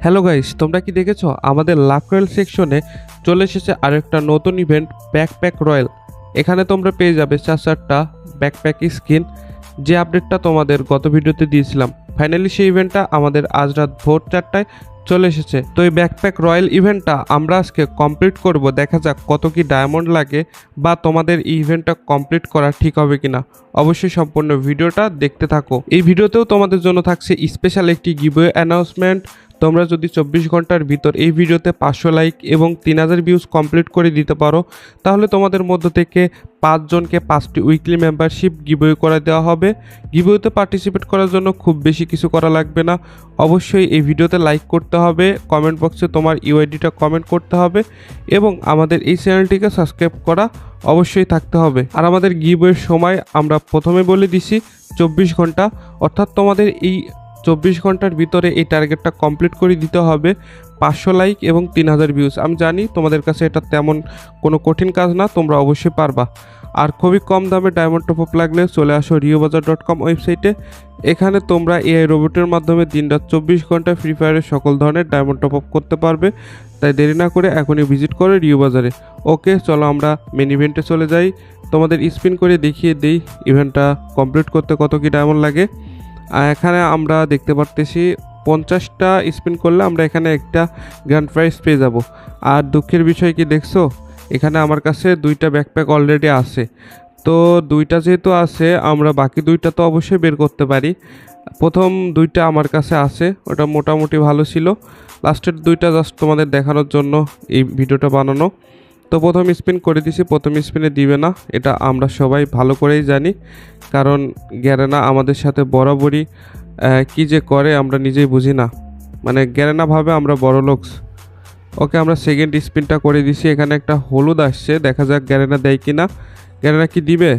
Hello guys, তোমরা কি দেখেছো আমাদের লাক রয়্যাল সেকশনে চলে এসেছে আরেকটা নতুন ইভেন্ট ব্যাকপ্যাক রয়্যাল। এখানে তোমরা পেয়ে যাবে 4-4টা ব্যাকপ্যাক স্কিন, যে আপডেটটা তোমাদের গত ভিডিওতে দিয়েছিলাম। ফাইনালি সেই ইভেন্টটা আমাদের আজ রাত ভোর 4টায় চলে এসেছে। তো এই ব্যাকপ্যাক রয়্যাল ইভেন্টটা আমরা আজকে কমপ্লিট করব। দেখা যাক কত কি ডায়মন্ড লাগে বা তোমাদের এই ইভেন্টটা কমপ্লিট করা ঠিক হবে কিনা। অবশ্যই সম্পূর্ণ ভিডিওটা দেখতে থাকো। এই ভিডিওতেও তোমাদের জন্য থাকছে স্পেশাল একটি গিভওয়ে অ্যানাউন্সমেন্ট। তোমরা যদি 24 ঘন্টার ভিতর এই ভিডিওতে 500 লাইক এবং 3000 ভিউজ কমপ্লিট করে দিতে পারো, তাহলে তোমাদের মধ্য থেকে 5 জনকে 5টি উইকলি মেম্বারশিপ গিভওয়ে করে দেওয়া হবে। গিভওয়েতে পার্টিসিপেট করার জন্য খুব বেশি কিছু করা লাগবে না। অবশ্যই এই ভিডিওতে লাইক করতে হবে, কমেন্ট বক্সে তোমার ইউআইডিটা কমেন্ট করতে হবে এবং আমাদের এই চ্যানেলটিকে সাবস্ক্রাইব করা অবশ্যই থাকতে হবে। আর আমাদের গিভওয়ের সময় আমরা প্রথমে বলে দিছি 24 ঘন্টা, অর্থাৎ তোমাদের এই 24 ঘন্টার ভিতরে এই টার্গেটটা কমপ্লিট করে দিতে হবে 500 লাইক এবং 3000 ভিউজ। আমি জানি তোমাদের কাছে এটা তেমন কোনো কঠিন কাজ না, তোমরা অবশ্যই পারবা। আর খুবই কম দামে ডায়মন্ড টপ আপ লাগলে চলে আসো riobazar.com ওয়েবসাইটে। এখানে তোমরা এআই রোবটের মাধ্যমে দিনরাত 24 ঘন্টা ফ্রি ফায়ারের সকল ধরনের ডায়মন্ড টপ আপ করতে পারবে। তাই দেরি না করে এখনই ভিজিট করো রিও বাজারে। ওকে, চলো আমরা মেন ইভেন্টে চলে যাই। তোমাদের স্পিন করে দেখিয়ে দিই ইভেন্টটা কমপ্লিট করতে কত কি ডায়মন্ড লাগে। এখানে আমরা দেখতে পারতেছি 50টা স্পিন করলে আমরা এখানে একটা গ্র্যান্ড প্রাইজ পেয়ে যাব। আর দুঃখের বিষয় কি দেখছো, এখানে আমার কাছে 2টা ব্যাকপ্যাক অলরেডি আছে। তো 2টা যেহেতু আছে, আমরা বাকি 2টা তো অবশ্যই বের করতে পারি। প্রথম 2টা আমার কাছে আছে, ওটা মোটামুটি ভালো ছিল। লাস্টের 2টা জাস্ট তোমাদের দেখানোর জন্য এই ভিডিওটা বানানো। তো প্রথম স্পিন করে দিছি, প্রথম স্পিনে দিবে না, এটা আমরা সবাই ভালো করেই জানি। কারণ গ্যারেনা আমাদের সাথে বরাবরই কি যে করে আমরা নিজেই বুঝি না, মানে গ্যারেনা ভাবে আমরা বড় লোকস। ওকে, আমরা সেকেন্ড স্পিনটা করে দিছি। এখানে একটা হলুদ আসছে, দেখা যাক গ্যারেনা দেয় কি না। গ্যারেনা কি দিবে?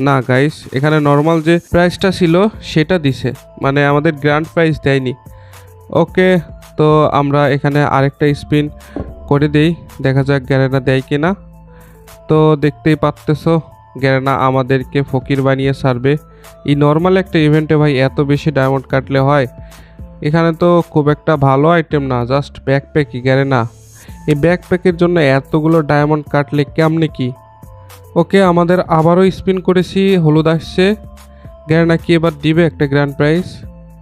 না গাইস, এখানে নর্মাল যে প্রাইসটা ছিল সেটা দিছে, মানে আমাদের গ্র্যান্ড প্রাইজ দেয়নি। ওকে, তো আমরা এখানে আরেকটা স্পিন করে দেই, দেখা যাক গ্যারেনা দেয় কি না। তো দেখতেই পারতেছো গ্যারেনা আমাদেরকে ফকির বানিয়ে ছাড়বে। এই নর্মাল একটা ইভেন্টে ভাই এত বেশি ডায়মন্ড কাটলে হয়? এখানে তো খুব একটা ভালো আইটেম না, জাস্ট ব্যাকপ্যাকই গ্যারেনা। এই ব্যাকপ্যাকের জন্য এতগুলো ডায়মন্ড কাটলে কেমনে কি? ওকে, আমাদের আবারও স্পিন করেছি, হলুদ আসছে। গ্যারেনা কি এবার দিবে একটা গ্র্যান্ড প্রাইজ?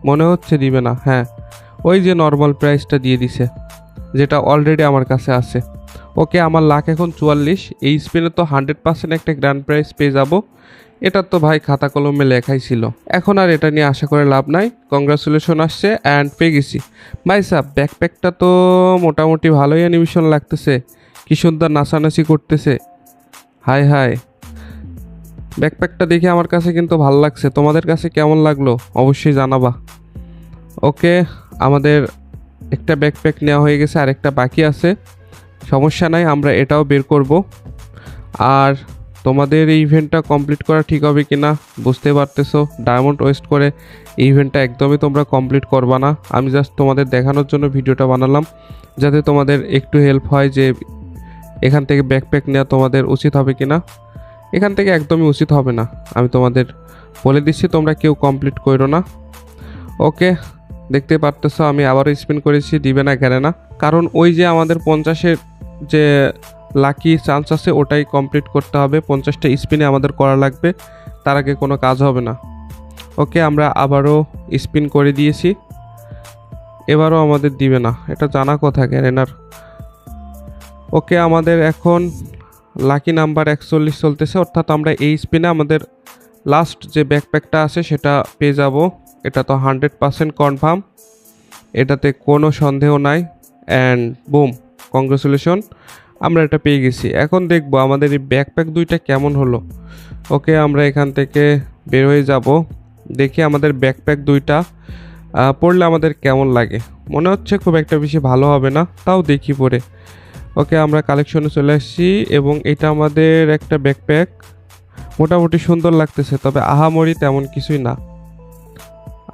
মনে হচ্ছে দিবে না। হ্যাঁ, ওই যে নর্মাল প্রাইসটা দিয়ে দিছে, যেটা অলরেডি আমার কাছে আছে। ওকে, আমার লাখ এখন 44। এই স্পিনে তো 100% একটা গ্র্যান্ড প্রাইজ পেয়ে যাব। এটা তো ভাই খাতা কলমে লেখাই ছিল, এখন আর এটা নিয়ে আশা করে লাভ নাই। কংগ্রাচুলেশন আসছে অ্যান্ড পেয়ে গেছি। ভাই সাহ, ব্যাকপ্যাকটা তো মোটামুটি ভালোই অ্যানিমেশন লাগতেছে, কি সুন্দর নাচানাচি করতেছে। হাই হাই, ব্যাকপ্যাকটা দেখে আমার কাছে কিন্তু ভালো লাগছে। তোমাদের কাছে কেমন লাগলো অবশ্যই জানাবা। ওকে, আমাদের একটা ব্যাকপ্যাক নেওয়া হয়ে গেছে, আর একটা বাকি আছে। সমস্যা নাই, আমরা এটাও বের করব। আর তোমাদের এই ইভেন্টটা কমপ্লিট করা ঠিক হবে কি না বুঝতে পারতেছো। ডায়মন্ড ওয়েস্ট করে এই ইভেন্টটা একদমই তোমরা কমপ্লিট করবা না। আমি জাস্ট তোমাদের দেখানোর জন্য ভিডিওটা বানালাম, যাতে তোমাদের একটু হেল্প হয় যে এখান থেকে ব্যাকপ্যাক নেওয়া তোমাদের উচিত হবে কি না। এখান থেকে একদমই উচিত হবে না, আমি তোমাদের বলে দিচ্ছি, তোমরা কেউ কমপ্লিট করো না। ওকে, দেখতে পারতেছো আমি আবারও স্পিন করেছি, দিবে না গ্যারেনা। কারণ ওই যে আমাদের 50-এর যে লাকি চান্স আছে ওটাই কমপ্লিট করতে হবে। 50টা স্পিনে আমাদের করা লাগবে, তার আগে কোনো কাজ হবে না। ওকে, আমরা আবারও স্পিন করে দিয়েছি, এবারও আমাদের দিবে না, এটা জানা কথা গ্যারেনার। ওকে, আমাদের এখন লাকি নাম্বার 41 চলতেছে, অর্থাৎ আমরা এই স্পিনে আমাদের লাস্ট যে ব্যাকপ্যাকটা আছে সেটা পেয়ে যাব। এটা তো 100% কনফার্ম, এটাতে কোনো সন্দেহ নাই। অ্যান্ড বুম, কংগ্রেচুলেশন, আমরা এটা পেয়ে গেছি। এখন দেখবো আমাদের এই ব্যাকপ্যাক 2টা কেমন হলো। ওকে, আমরা এখান থেকে বের হয়ে যাব, দেখি আমাদের ব্যাকপ্যাক 2টা পড়লে আমাদের কেমন লাগে। মনে হচ্ছে খুব একটা বেশি ভালো হবে না, তাও দেখি পরে। ওকে, আমরা কালেকশনে চলে আসছি এবং এটা আমাদের একটা ব্যাকপ্যাক, মোটামুটি সুন্দর লাগতেছে, তবে আহামরি তেমন কিছুই না।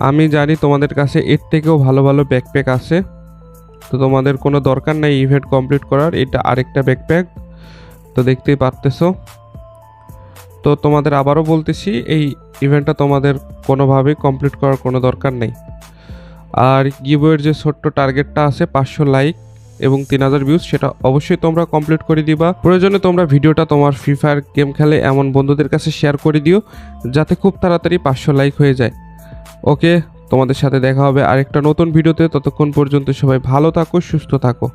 আমি জানি তোমাদের কাছে এর থেকেও ভালো ভালো ব্যাকপ্যাক আছে, তো তোমাদের কোনো দরকার নেই ইভেন্ট কমপ্লিট করার। এটা আরেকটা ব্যাকপ্যাক, তো দেখতেই পারতেছো। তো তোমাদের আবারও বলতেছি, এই ইভেন্টটা তোমাদের কোনোভাবেই কমপ্লিট করার কোনো দরকার নেই। আর গিভওয়ের যে ছোট্ট টার্গেটটা আছে 500 লাইক এবং 3000 ভিউজ, সেটা অবশ্যই তোমরা কমপ্লিট করে দিবা। প্রয়োজনে তোমরা ভিডিওটা তোমার ফ্রি ফায়ার গেম খেলে এমন বন্ধুদের কাছে শেয়ার করে দিও যাতে খুব তাড়াতাড়ি 500 লাইক হয়ে যায়। ওকে, তোমাদের সাথে দেখা হবে আরেকটা নতুন ভিডিওতে। ততক্ষণ পর্যন্ত সবাই ভালো থাকো, সুস্থ থাকো।